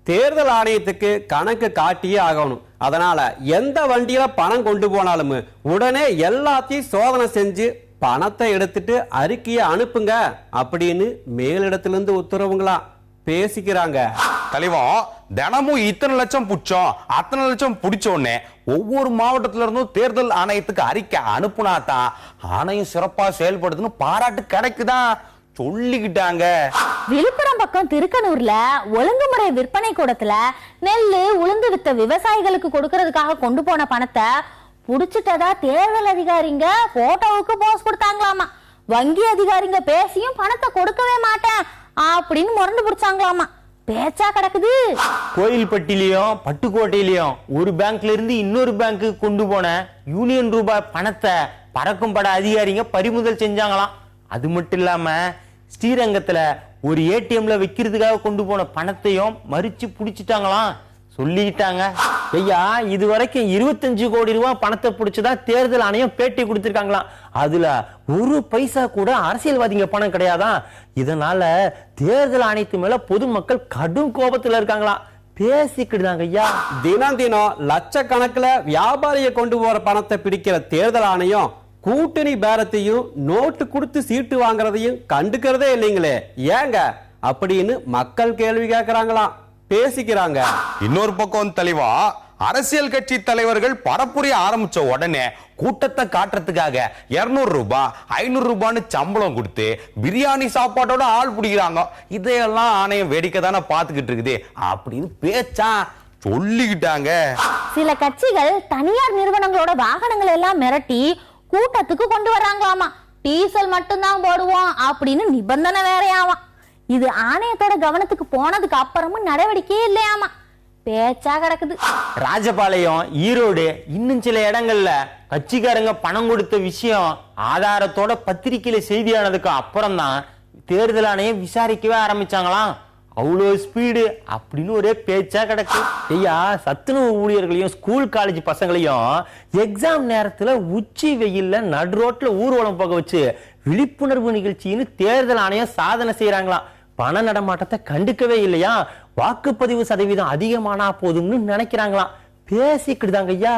தேர்தல் ஆணையத்துக்கு கணக்கு காட்டியே ஆகணும். அதனால எந்த வண்டியில பணம் கொண்டு போனாலும் உடனே எல்லாத்தையும் சோதனை செஞ்சு பணத்தை எடுத்துட்டு அறிக்கையை அனுப்புங்க அப்படின்னு மேலிடத்திலிருந்து உத்தரவுங்களா பேசிக்கிறாங்க. தலைவம் தினமும் இத்தனை லட்சம் புடிச்சோம் அத்தனை லட்சம் பிடிச்சோன்னே ஒவ்வொரு மாவட்டத்தில இருந்தும் தேர்தல் ஆணையத்துக்கு அறிக்கை அனுப்புனாதான் ஆணையம் சிறப்பா செயல்படுதுன்னு பாராட்டு கிடைக்குதான் சொல்லிக்கிட்டாங்க. விழுப்புரம் பக்கம் திருக்கனூர்ல ஒழுங்குமுறை விற்பனை கூடத்துல நெல்லு உளுந்து வித்த விவசாயிகளுக்கு கொடுக்கறதுக்காக கொண்டு போன பணத்தை புடிச்சிட்டதா தேர்தல் அதிகாரிங்க போட்டோவுக்கு போஸ் கொடுத்தாங்களாமா. வங்கி அதிகாரிங்க பேசியும் பணத்தை கொடுக்கவே மாட்டேன் அப்படின்னு முரண்டு பிடிச்சாங்களாமா. பேச்சா கிடக்குது. கோயில்பட்டிலையும் பட்டுக்கோட்டையிலயும் ஒரு பேங்க்ல இருந்து இன்னொரு பேங்க்கு கொண்டு போன யூனியன் ரூபாய் பணத்தை பறக்கும் பட அதிகாரிங்க பறிமுதல் செஞ்சாங்களாம். அது மட்டும் இல்லாம ஸ்ரீரங்கத்துல ஒரு ஏடிஎம்ல வைக்கிறதுக்காக கொண்டு போன பணத்தையும் மறிச்சு புடிச்சிட்டாங்களாம் சொல்லிட்டாங்க. ஐயா, இது வரைக்கும் 25 கோடி ரூபாய் பணத்தை பிடிச்சதா தேர்தல் ஆணையம் பேட்டி கொடுத்திருக்காங்களாம். அதுல ஒரு பைசா கூட அரசியல்வாதிங்க பணம் கிடையாதான். இதனால தேர்தல் ஆணையத்து மேல பொதுமக்கள் கடும் கோபத்துல இருக்காங்களாம். பேசிக்கிடுதாங்க ஐயா. தினம் தினம் லட்சக்கணக்கில் வியாபாரியை கொண்டு போற பணத்தை பிடிக்கிற தேர்தல் ஆணையம் கூட்டணி பேரத்தையும் நோட்டு கொடுத்து சீட்டு வாங்குறதையும் கண்டுக்கிறதே இல்லைங்களே, ஏங்க அப்படின்னு மக்கள் கேள்வி கேட்கறாங்களாம், பேசிக்கிறாங்க. இன்னொரு பக்கம் தலைவா, அரசியல் கட்சி தலைவர்கள் பரப்புரைய ஆரம்பிச்ச உடனே கூட்டத்தை காட்டுறதுக்காக 200 ரூபாய் 500 ரூபான்னு சம்பளம் கொடுத்து பிரியாணி சாப்பாட்டோட ஆள் பிடிக்கிறாங்க. இதையெல்லாம் ஆணையம் வேடிக்கை தானே பாத்துக்கிட்டு இருக்குது அப்படின்னு பேச்சா சொல்லிக்கிட்டாங்க. சில கட்சிகள் தனியார் நிறுவனங்களோட வாகனங்களை எல்லாம் மிரட்டி கூட்டத்துக்கு கொண்டு வர்றாங்களாமா. டீசல் மட்டும்தான் போடுவோம் அப்படின்னு நிபந்தனை வேறையாமா. இது ஆணையத்தோட கவனத்துக்கு போனதுக்கு அப்புறமும் நடவடிக்கையே இல்லையாமா. பேச்சா கிடக்குது. ராஜபாளையம், ஈரோடு, இன்னும் சில இடங்கள்ல கட்சிக்காரங்க பணம் கொடுத்த விஷயம் ஆதாரத்தோட பத்திரிகையில செய்தியானதுக்கு அப்புறம் தான் தேர்தல் ஆணையம் விசாரிக்கவே ஆரம்பிச்சாங்களாம். அவ்வளோ ஸ்பீடு அப்படின்னு ஒரே பேச்சா கிடக்கு. ஐயா, சத்துணவு ஊழியர்களையும் ஸ்கூல் காலேஜ் பசங்களையும் எக்ஸாம் நேரத்துல உச்சி வெயில்ல நடு ரோட்ல ஊர்வலம் போக வச்சு விழிப்புணர்வு நிகழ்ச்சின்னு தேர்தல் ஆணையம் சாதனை செய்யறாங்களாம். பண நடமாட்டத்தை கண்டுக்கவே இல்லையா, வாக்குப்பதிவு சதவீதம் அதிகமானா போதும்னு நினைக்கிறாங்களாம். பேசிக்கிட்டுதாங்க ஐயா.